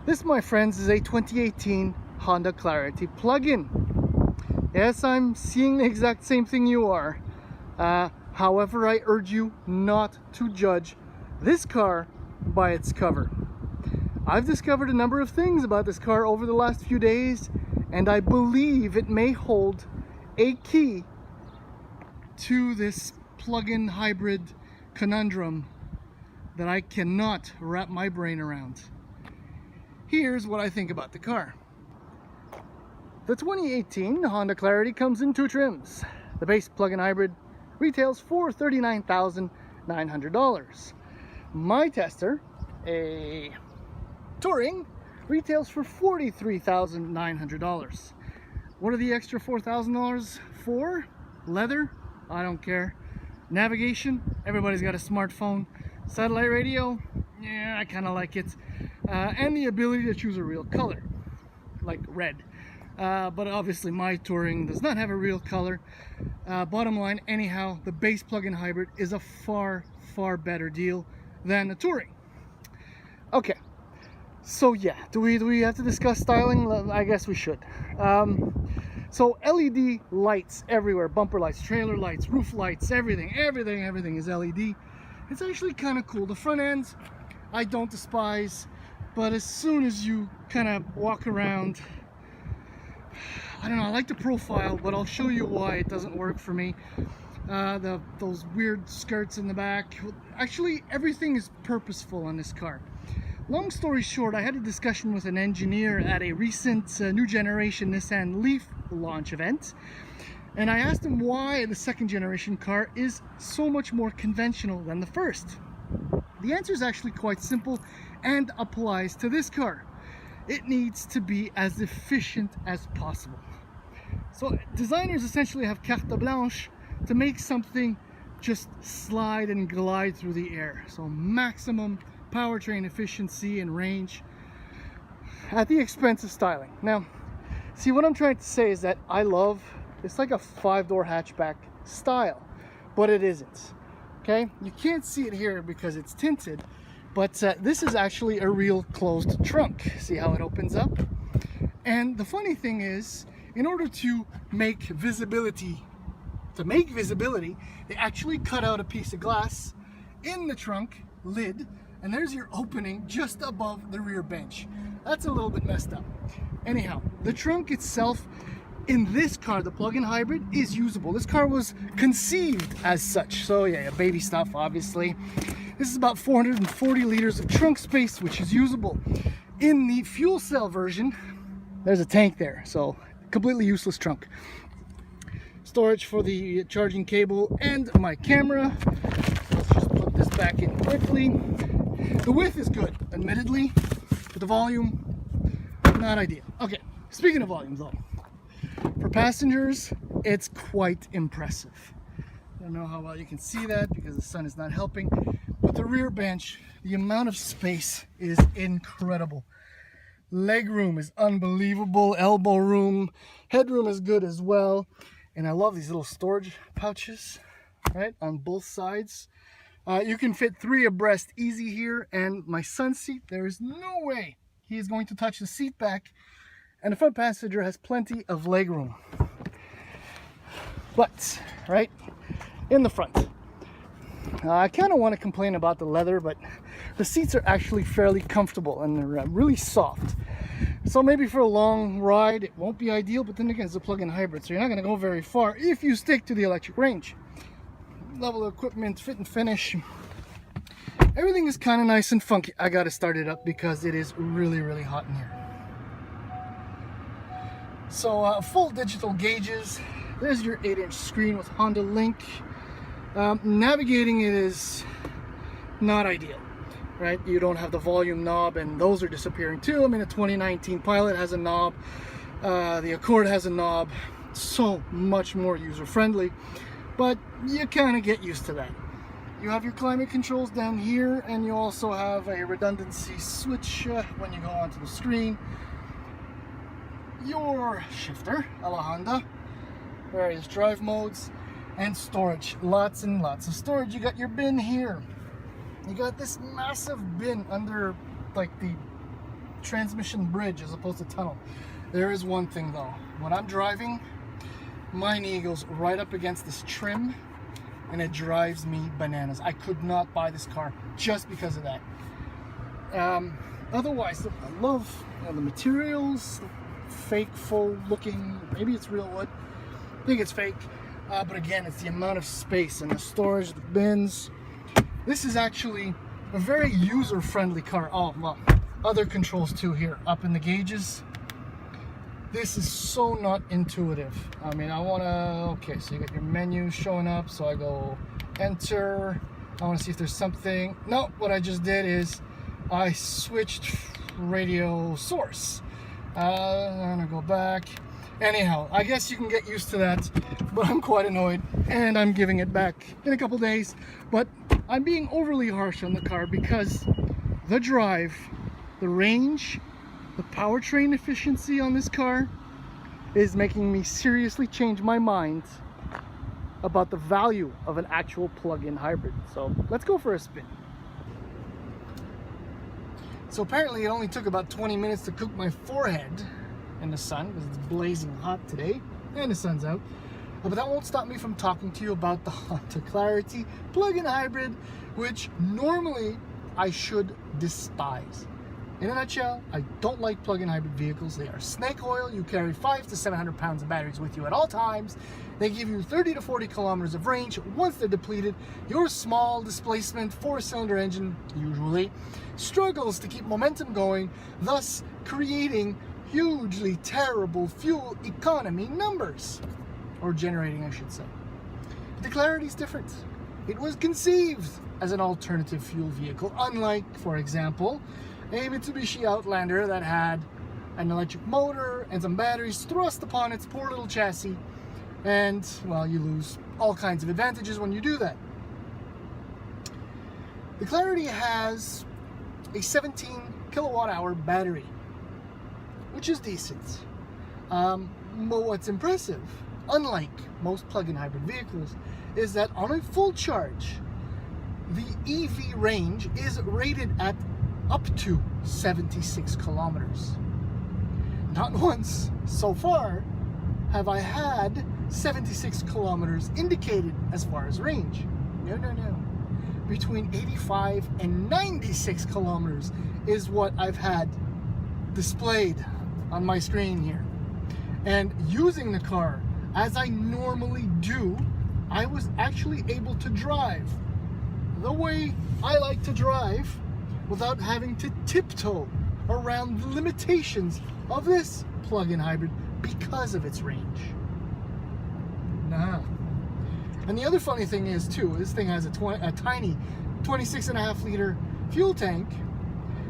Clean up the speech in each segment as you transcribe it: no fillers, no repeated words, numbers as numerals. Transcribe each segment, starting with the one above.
This, my friends, is a 2018 Honda Clarity plug-in. Yes, I'm seeing the exact same thing you are. However, I urge you not to judge this car by its cover. I've discovered a number of things about this car over the last few days, and I believe it may hold a key to this plug-in hybrid conundrum that I cannot wrap my brain around. Here's what I think about the car. The 2018 Honda Clarity comes in two trims. The base plug-in hybrid retails for $39,900. My tester, a Touring, retails for $43,900. What are the extra $4,000 for? Leather? I don't care. Navigation? Everybody's got a smartphone. Satellite radio? Yeah, I kind of like it. And the ability to choose a real color, like red. But obviously my Touring does not have a real color. Bottom line, anyhow, the base plug-in hybrid is a far better deal than the Touring. Okay, so yeah, do we have to discuss styling? I guess we should. So LED lights everywhere, bumper lights, trailer lights, roof lights, everything is LED. It's actually kind of cool. The front ends I don't despise, but as soon as you kind of walk around, I don't know, I like the profile, but I'll show you why it doesn't work for me. Those weird skirts in the back. Actually, everything is purposeful on this car. Long story short, I had a discussion with an engineer at a recent new generation Nissan Leaf launch event, and I asked him why the second generation car is so much more conventional than the first. The answer is actually quite simple and applies to this car. It needs to be as efficient as possible. So designers essentially have carte blanche to make something just slide and glide through the air. So maximum powertrain efficiency and range at the expense of styling. Now, see, what I'm trying to say is that it's like a 5-door hatchback style, but it isn't. Okay, you can't see it here because it's tinted, but this is actually a real closed trunk. See how it opens up? And the funny thing is, in order to make visibility, they actually cut out a piece of glass in the trunk lid, and there's your opening just above the rear bench. That's a little bit messed up. Anyhow, the trunk itself in this car, the plug-in hybrid, is usable. This car was conceived as such. So yeah, baby stuff, obviously. This is about 440 liters of trunk space, which is usable. In the fuel cell version, there's a tank there, so completely useless trunk. Storage for the charging cable and my camera. Let's just put this back in quickly. The width is good, admittedly, but the volume, not ideal. Okay, speaking of volume though, for passengers, it's quite impressive. I don't know how well you can see that because the sun is not helping, but the rear bench, the amount of space is incredible. Leg room is unbelievable, elbow room, headroom is good as well, and I love these little storage pouches, right, on both sides. You can fit 3 abreast easy here, and my son's seat, there is no way he is going to touch the seat back, and the front passenger has plenty of leg room. But, right, in the front, I kind of want to complain about the leather, but the seats are actually fairly comfortable and they're really soft. So maybe for a long ride it won't be ideal, but then again, it's a plug-in hybrid, so you're not going to go very far if you stick to the electric range. Level of equipment, fit and finish, everything is kind of nice and funky. I got to start it up because it is really hot in here. So full digital gauges. There's your 8-inch screen with Honda Link. Navigating it is not ideal, right? You don't have the volume knob, and those are disappearing too. I mean, the 2019 Pilot has a knob, the Accord has a knob. So much more user-friendly, but you kind of get used to that. You have your climate controls down here, and you also have a redundancy switch when you go onto the screen. Your shifter, a la Honda, various drive modes, and storage. Lots and lots of storage. You got your bin here. You got this massive bin under like the transmission bridge as opposed to tunnel. There is one thing though. When I'm driving, my knee goes right up against this trim and it drives me bananas. I could not buy this car just because of that. Otherwise, I love the materials, fake faux looking, maybe it's real wood. I think it's fake, but again, it's the amount of space and the storage, the bins. This is actually a very user-friendly car. Oh, well, other controls too here, up in the gauges. This is so not intuitive. I mean, I wanna, okay, so you got your menu showing up, so I go enter. I wanna see if there's something. No, what I just did is I switched radio source. I'm gonna go back. Anyhow, I guess you can get used to that, but I'm quite annoyed and I'm giving it back in a couple days. But I'm being overly harsh on the car because the drive, the range, the powertrain efficiency on this car is making me seriously change my mind about the value of an actual plug-in hybrid. So let's go for a spin. So apparently it only took about 20 minutes to cook my forehead in the sun because it's blazing hot today and the sun's out. But that won't stop me from talking to you about the Honda Clarity plug-in hybrid, which normally I should despise. In a nutshell, I don't like plug-in hybrid vehicles. They are snake oil. You carry 500 to 700 pounds of batteries with you at all times. They give you 30 to 40 kilometers of range. Once they're depleted, your small displacement four-cylinder engine usually struggles to keep momentum going, thus creating hugely terrible fuel economy numbers, or generating, I should say. The Clarity is different. It was conceived as an alternative fuel vehicle, unlike, for example, a Mitsubishi Outlander that had an electric motor and some batteries thrust upon its poor little chassis, and, well, you lose all kinds of advantages when you do that. The Clarity has a 17 kilowatt hour battery, which is decent. But what's impressive, unlike most plug-in hybrid vehicles, is that on a full charge, the EV range is rated at up to 76 kilometers. Not once so far have I had 76 kilometers indicated as far as range. No, no, no. Between 85 and 96 kilometers is what I've had displayed on my screen here. And using the car as I normally do, I was actually able to drive the way I like to drive without having to tiptoe around the limitations of this plug-in hybrid because of its range. Nah. And the other funny thing is too, this thing has a tiny 26.5 liter fuel tank,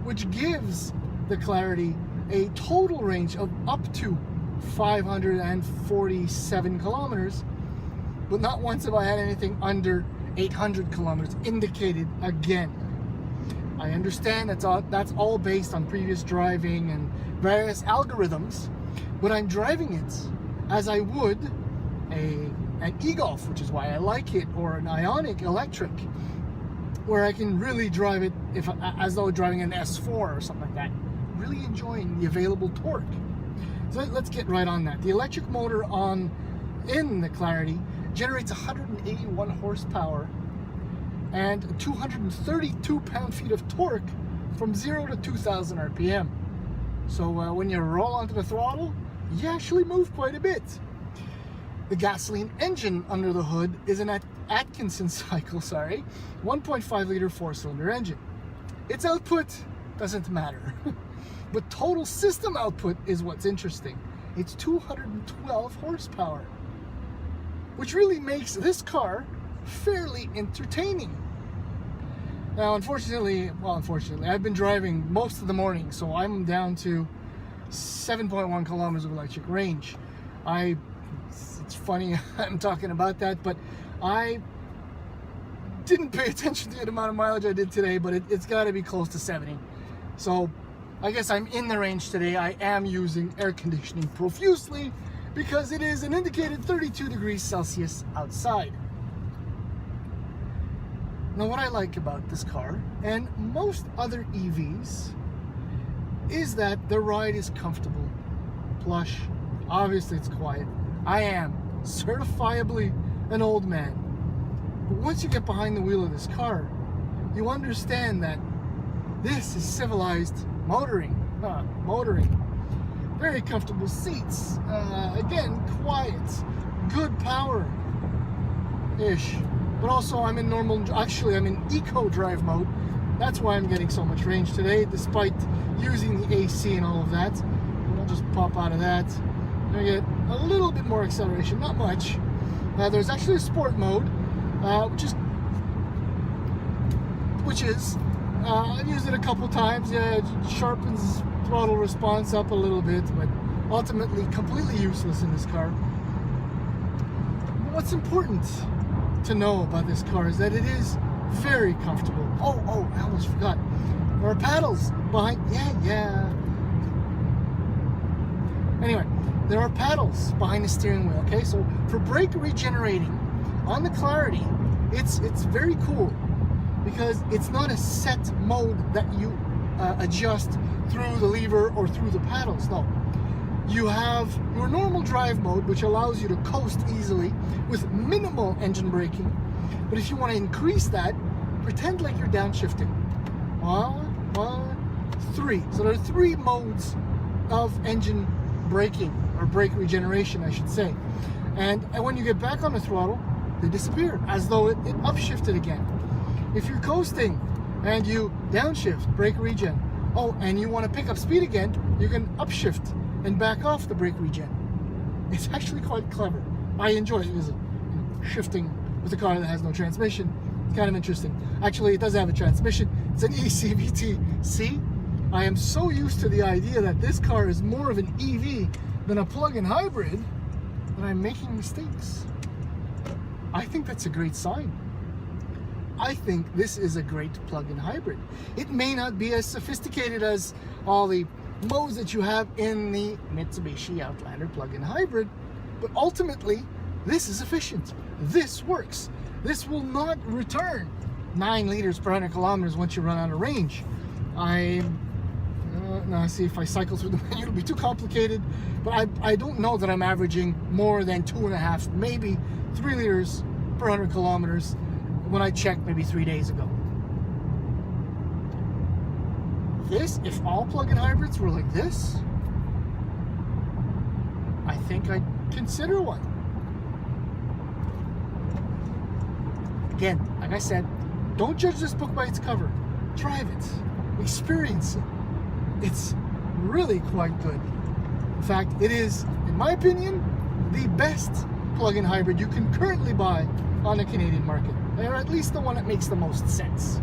which gives the Clarity a total range of up to 547 kilometers, but not once have I had anything under 800 kilometers indicated again. I understand that's all based on previous driving and various algorithms, but I'm driving it as I would an e-Golf, which is why I like it, or an Ioniq electric, where I can really drive it as though driving an S4 or something like that. Really enjoying the available torque. So let's get right on that. The electric motor in the Clarity generates 181 horsepower and 232 pound-feet of torque from 0 to 2,000 RPM. So when you roll onto the throttle, you actually move quite a bit. The gasoline engine under the hood is an Atkinson cycle, 1.5 liter four-cylinder engine. Its output doesn't matter. But total system output is what's interesting. It's 212 horsepower, which really makes this car fairly entertaining. Now, unfortunately, I've been driving most of the morning, so I'm down to 7.1 kilometers of electric range. It's funny I'm talking about that, but I didn't pay attention to the amount of mileage I did today, but it's got to be close to 70. So I guess I'm in the range today. I am using air conditioning profusely because it is an indicated 32 degrees Celsius outside. Now, what I like about this car and most other EVs is that the ride is comfortable, plush. Obviously it's quiet. I am certifiably an old man. But once you get behind the wheel of this car, you understand that this is civilized motoring. Very comfortable seats. Again, quiet, good power-ish. But also I'm in I'm in eco drive mode. That's why I'm getting so much range today, despite using the AC and all of that. And I'll just pop out of that. I get a little bit more acceleration, not much. There's actually a sport mode, which is I've used it a couple times. Yeah, it sharpens throttle response up a little bit, but ultimately completely useless in this car. But what's important to know about this car is that it is very comfortable. Oh, I almost forgot. There are paddles behind. Yeah. Anyway, there are paddles behind the steering wheel. Okay, so for brake regenerating on the Clarity, it's very cool because it's not a set mode that you adjust through the lever or through the paddles. No, you have your normal drive mode, which allows you to coast easily with minimal engine braking. But if you want to increase that, pretend like you're downshifting. Three. So there are 3 modes of engine braking, or brake regeneration, I should say. And when you get back on the throttle, they disappear, as though it upshifted again. If you're coasting and you downshift, brake regen, and you want to pick up speed again, you can upshift and back off the brake regen. It's actually quite clever. I enjoy it because shifting with a car that has no transmission. It's kind of interesting. Actually, it does have a transmission. It's an eCVT. See? I am so used to the idea that this car is more of an EV than a plug-in hybrid that I'm making mistakes. I think that's a great sign. I think this is a great plug-in hybrid. It may not be as sophisticated as all the modes that you have in the Mitsubishi Outlander plug-in hybrid, but ultimately, this is efficient. This works. This will not return 9 liters per 100 kilometers once you run out of range. Now see, if I cycle through the menu, it'll be too complicated, but I don't know that I'm averaging more than 2.5, maybe 3 liters per 100 kilometers when I checked maybe 3 days ago. This, if all plug-in hybrids were like this, I think I'd consider one. Again, like I said, don't judge this book by its cover. Drive it. Experience it. It's really quite good. In fact, it is, in my opinion, the best plug-in hybrid you can currently buy on the Canadian market. Or at least the one that makes the most sense.